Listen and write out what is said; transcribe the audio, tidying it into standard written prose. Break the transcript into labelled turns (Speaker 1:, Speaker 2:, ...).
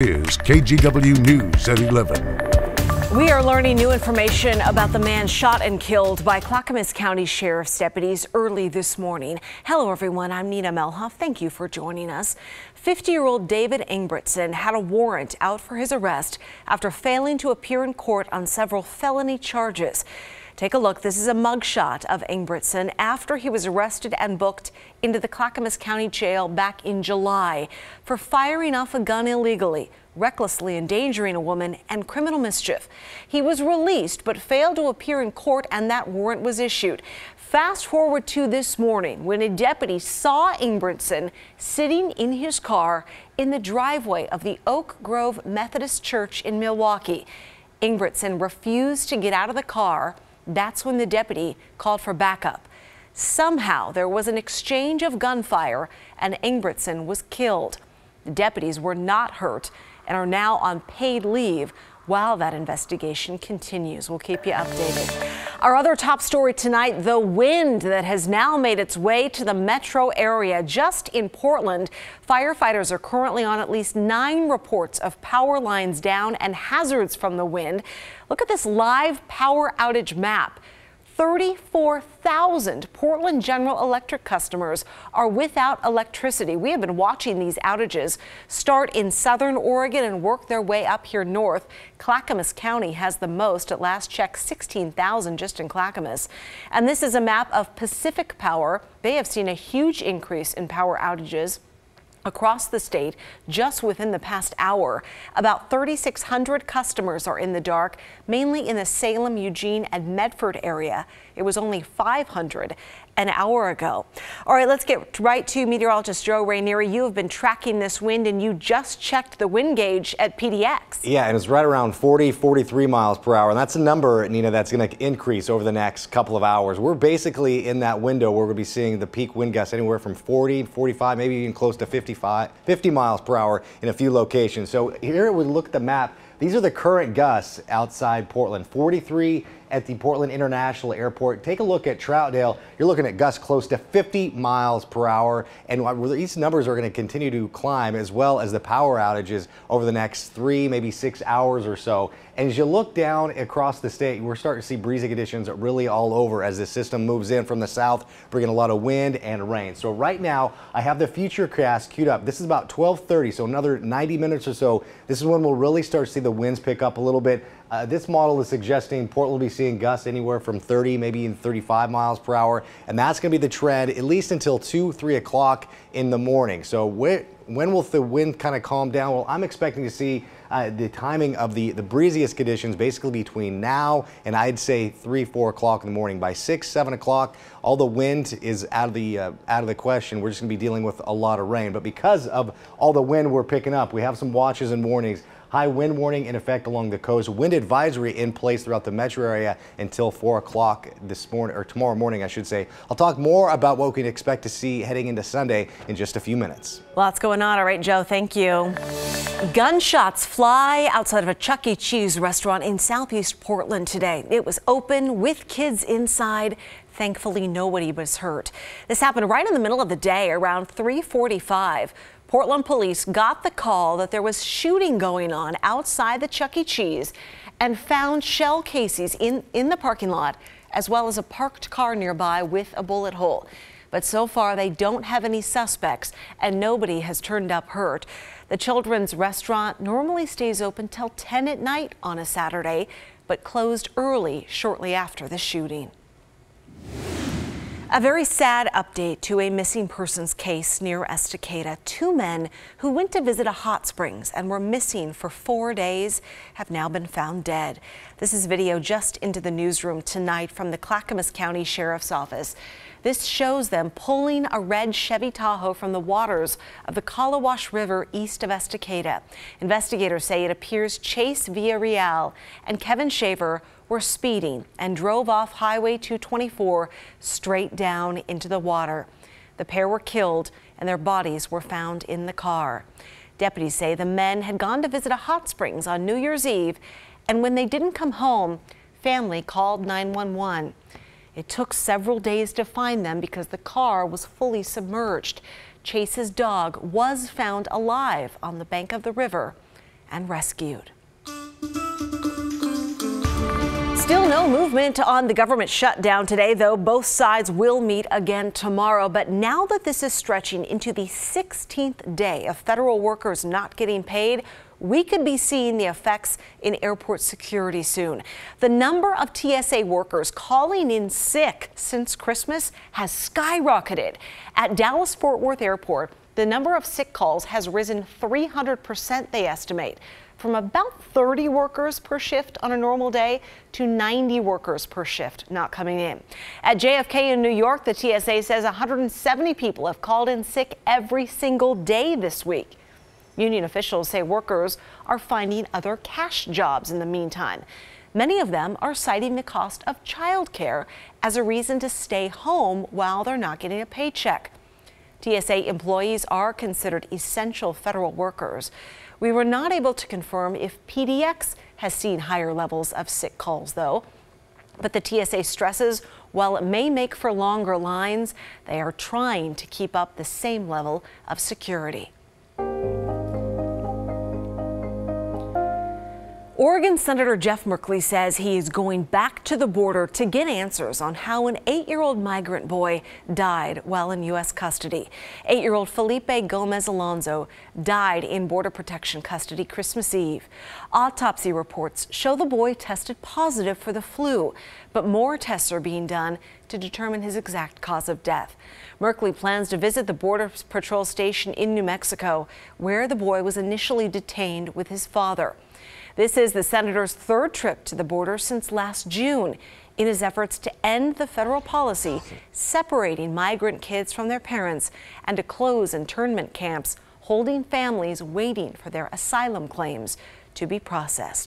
Speaker 1: Is KGW News at 11.
Speaker 2: We are learning new information about the man shot and killed by Clackamas County Sheriff's deputies early this morning. Hello, everyone. I'm Nina Melhoff. Thank you for joining us. 50-year-old David Ingebrigtsen had a warrant out for his arrest after failing to appear in court on several felony charges. Take a look. This is a mugshot of Ingebrigtsen after he was arrested and booked into the Clackamas County Jail back in July for firing off a gun illegally, recklessly endangering a woman, and criminal mischief. He was released but failed to appear in court, and that warrant was issued. Fast forward to this morning when a deputy saw Ingebrigtsen sitting in his car in the driveway of the Oak Grove Methodist Church in Milwaukee. Ingebrigtsen refused to get out of the car. That's when the deputy called for backup. Somehow there was an exchange of gunfire and Ingebrigtsen was killed. The deputies were not hurt and are now on paid leave while that investigation continues. We'll keep you updated. Our other top story tonight, the wind that has now made its way to the metro area. Just in Portland, firefighters are currently on at least 9 reports of power lines down and hazards from the wind. Look at this live power outage map. 34,000 Portland General Electric customers are without electricity. We have been watching these outages start in southern Oregon and work their way up here north. Clackamas County has the most. At last check, 16,000 just in Clackamas. And this is a map of Pacific Power. They have seen a huge increase in power outages across the state just within the past hour. About 3,600 customers are in the dark, mainly in the Salem, Eugene, and Medford area. It was only 500 an hour ago. All right, let's get right to meteorologist Joe Rainieri. You have been tracking this wind and you just checked the wind gauge at PDX.
Speaker 3: Yeah, and it's right around 43 miles per hour. And that's a number, Nina, that's going to increase over the next couple of hours. We're basically in that window where we're going to be seeing the peak wind gusts anywhere from 40, 45, maybe even close to 50 miles per hour in a few locations. So here we look at the map. These are the current gusts outside Portland. 43 at the Portland International Airport. Take a look at Troutdale. You're looking at gusts close to 50 miles per hour. And these numbers are going to continue to climb, as well as the power outages over the next 3, maybe 6 hours or so. And as you look down across the state, we're starting to see breezy conditions really all over as this system moves in from the south, bringing a lot of wind and rain. So right now, I have the futurecast queued up. This is about 12:30, so another 90 minutes or so. This is when we'll really start to see the winds pick up a little bit. This model is suggesting Portland will be seeing gusts anywhere from 30, maybe even 35 miles per hour. And that's going to be the trend at least until 2, 3 o'clock in the morning. So when will the wind kind of calm down? Well, I'm expecting to see the timing of the breeziest conditions basically between now and I'd say 3, 4 o'clock in the morning. By 6, 7 o'clock, all the wind is out of the question. We're just going to be dealing with a lot of rain. But because of all the wind we're picking up, we have some watches and warnings. High wind warning in effect along the coast. Wind advisory in place throughout the metro area until 4 o'clock this morning, or tomorrow morning, I should say. I'll talk more about what we can expect to see heading into Sunday in just a few minutes.
Speaker 2: Lots going on. All right, Joe, thank you. Gunshots fly outside of a Chuck E. Cheese restaurant in southeast Portland today. It was open with kids inside. Thankfully, nobody was hurt. This happened right in the middle of the day around 3:45. Portland police got the call that there was shooting going on outside the Chuck E. Cheese and found shell casings in the parking lot, as well as a parked car nearby with a bullet hole. But so far, they don't have any suspects and nobody has turned up hurt. The children's restaurant normally stays open till 10 at night on a Saturday, but closed early shortly after the shooting. A very sad update to a missing persons case near Estacada. 2 men who went to visit a hot springs and were missing for 4 days have now been found dead. This is video just into the newsroom tonight from the Clackamas County Sheriff's Office. This shows them pulling a red Chevy Tahoe from the waters of the Calawash River east of Estacada. Investigators say it appears Chase Villarreal and Kevin Shaver were speeding and drove off Highway 224 straight down into the water. The pair were killed and their bodies were found in the car. Deputies say the men had gone to visit a hot springs on New Year's Eve, and when they didn't come home, family called 911. It took several days to find them because the car was fully submerged. Chase's dog was found alive on the bank of the river. and rescued. Still no movement on the government shutdown today, though. Both sides will meet again tomorrow. But now that this is stretching into the 16th day of federal workers not getting paid, we could be seeing the effects in airport security soon. The number of TSA workers calling in sick since Christmas has skyrocketed. At Dallas-Fort Worth Airport, the number of sick calls has risen 300%, they estimate, from about 30 workers per shift on a normal day to 90 workers per shift not coming in. At JFK in New York, the TSA says 170 people have called in sick every single day this week. Union officials say workers are finding other cash jobs in the meantime. Many of them are citing the cost of childcare as a reason to stay home while they're not getting a paycheck. TSA employees are considered essential federal workers. We were not able to confirm if PDX has seen higher levels of sick calls, though. But the TSA stresses while it may make for longer lines, they are trying to keep up the same level of security. Oregon Senator Jeff Merkley says he is going back to the border to get answers on how an 8-year-old migrant boy died while in U.S. custody. 8-year-old Felipe Gomez Alonso died in Border Protection custody Christmas Eve. Autopsy reports show the boy tested positive for the flu, but more tests are being done to determine his exact cause of death. Merkley plans to visit the Border Patrol station in New Mexico, where the boy was initially detained with his father. This is the senator's third trip to the border since last June in his efforts to end the federal policy separating migrant kids from their parents and to close internment camps holding families waiting for their asylum claims to be processed.